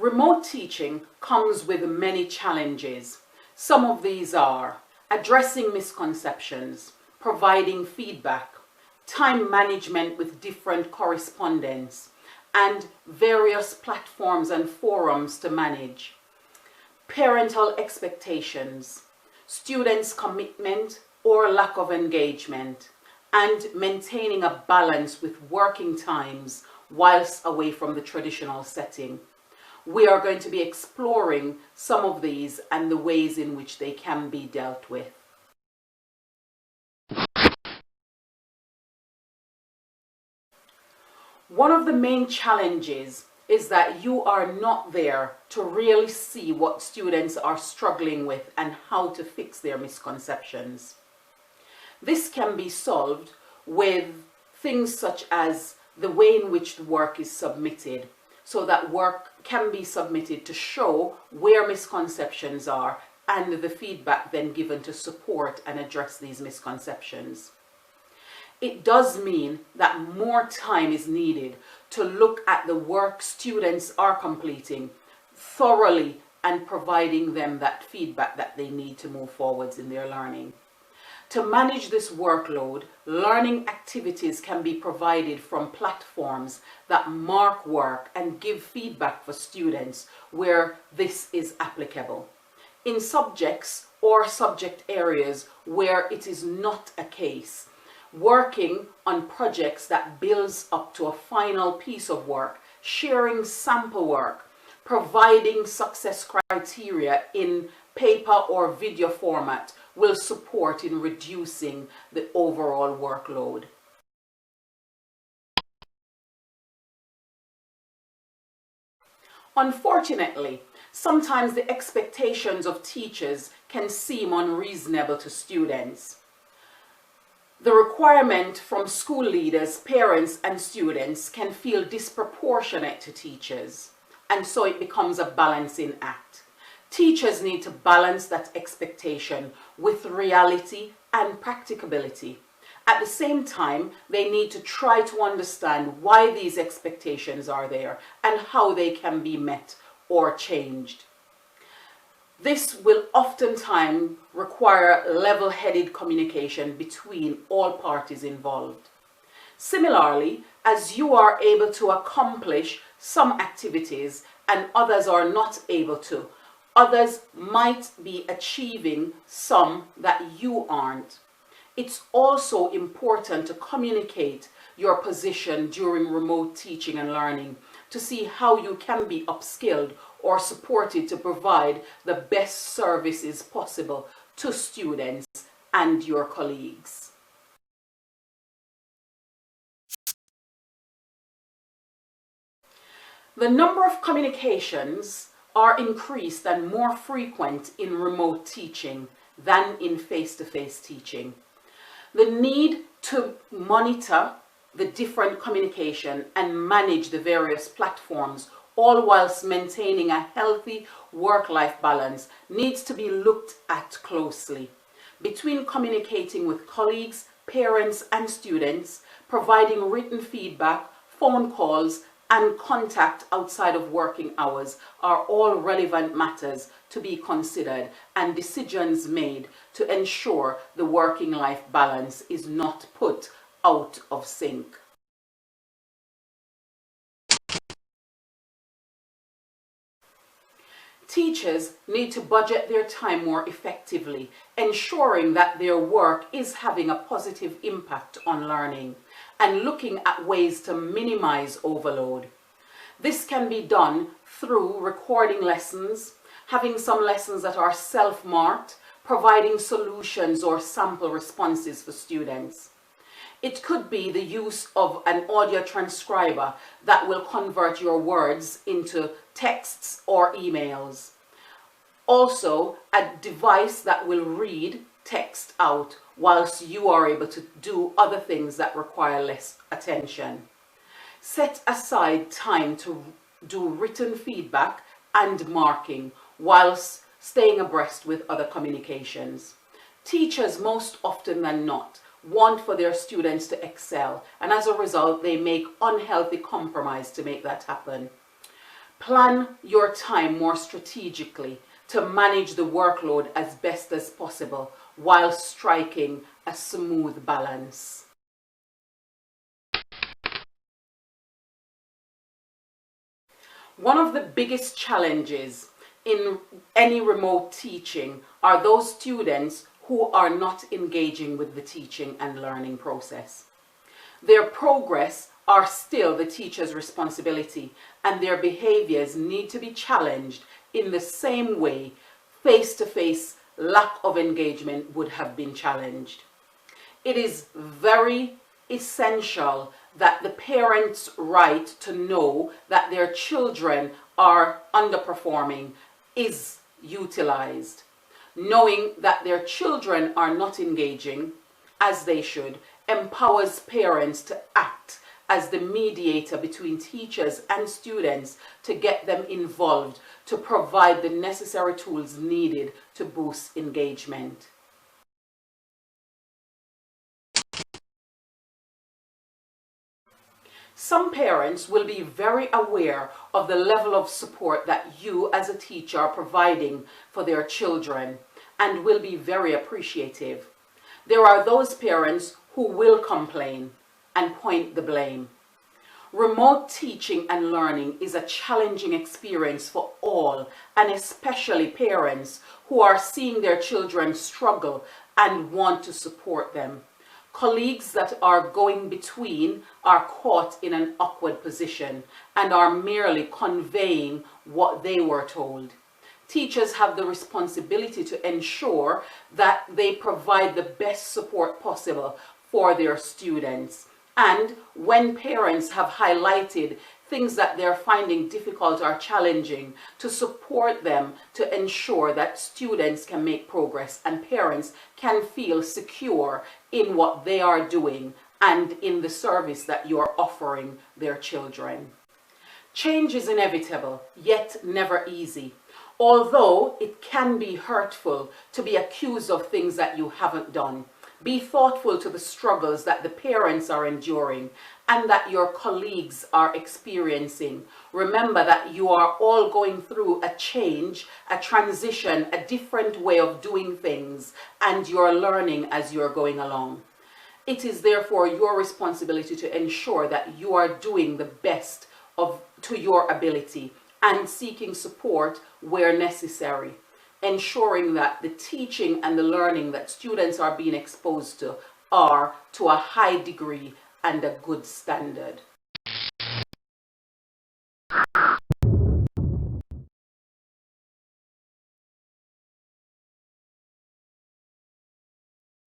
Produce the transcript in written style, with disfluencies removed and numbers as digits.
Remote teaching comes with many challenges. Some of these are addressing misconceptions, providing feedback, time management with different correspondents, and various platforms and forums to manage, parental expectations, students' commitment or lack of engagement, and maintaining a balance with working times whilst away from the traditional setting. We are going to be exploring some of these and the ways in which they can be dealt with. One of the main challenges is that you are not there to really see what students are struggling with and how to fix their misconceptions. This can be solved with things such as the way in which the work is submitted, so that work can be submitted to show where misconceptions are and the feedback then given to support and address these misconceptions. It does mean that more time is needed to look at the work students are completing thoroughly and providing them that feedback that they need to move forwards in their learning. To manage this workload, learning activities can be provided from platforms that mark work and give feedback for students where this is applicable. In subjects or subject areas where it is not a case, working on projects that builds up to a final piece of work, sharing sample work, providing success criteria in paper or video format will support in reducing the overall workload. Unfortunately, sometimes the expectations of teachers can seem unreasonable to students. The requirement from school leaders, parents, and students can feel disproportionate to teachers, and so it becomes a balancing act. Teachers need to balance that expectation with reality and practicability. At the same time, they need to try to understand why these expectations are there and how they can be met or changed. This will oftentimes require level-headed communication between all parties involved. Similarly, as you are able to accomplish some activities and others are not able to, others might be achieving some that you aren't. It's also important to communicate your position during remote teaching and learning to see how you can be upskilled or supported to provide the best services possible to students and your colleagues. The number of communications are increased and more frequent in remote teaching than in face-to-face teaching. The need to monitor the different communication and manage the various platforms, all whilst maintaining a healthy work-life balance, needs to be looked at closely. Between communicating with colleagues, parents, and students, providing written feedback, phone calls, and contact outside of working hours are all relevant matters to be considered and decisions made to ensure the working life balance is not put out of sync. Teachers need to budget their time more effectively, ensuring that their work is having a positive impact on learning and looking at ways to minimize overload. This can be done through recording lessons, having some lessons that are self-marked, providing solutions or sample responses for students. It could be the use of an audio transcriber that will convert your words into texts or emails. Also, a device that will read text out whilst you are able to do other things that require less attention. Set aside time to do written feedback and marking whilst staying abreast with other communications. Teachers, most often than not, want for their students to excel, and as a result they make unhealthy compromise to make that happen. Plan your time more strategically to manage the workload as best as possible while striking a smooth balance. One of the biggest challenges in any remote teaching are those students who are not engaging with the teaching and learning process. Their progress are still the teacher's responsibility, and their behaviors need to be challenged in the same way face-to-face lack of engagement would have been challenged. It is very essential that the parents' right to know that their children are underperforming is utilized. Knowing that their children are not engaging as they should empowers parents to act as the mediator between teachers and students to get them involved, to provide the necessary tools needed to boost engagement. Some parents will be very aware of the level of support that you as a teacher are providing for their children and will be very appreciative. There are those parents who will complain and point the blame. Remote teaching and learning is a challenging experience for all, and especially parents who are seeing their children struggle and want to support them. Colleagues that are going between are caught in an awkward position and are merely conveying what they were told. Teachers have the responsibility to ensure that they provide the best support possible for their students. And when parents have highlighted things that they're finding difficult or challenging, to support them to ensure that students can make progress and parents can feel secure in what they are doing and in the service that you're offering their children. Change is inevitable, yet never easy. Although it can be hurtful to be accused of things that you haven't done, be thoughtful to the struggles that the parents are enduring and that your colleagues are experiencing. Remember that you are all going through a change, a transition, a different way of doing things, and you're learning as you're going along. It is therefore your responsibility to ensure that you are doing the best to your ability and seeking support where necessary, ensuring that the teaching and the learning that students are being exposed to are to a high degree and a good standard.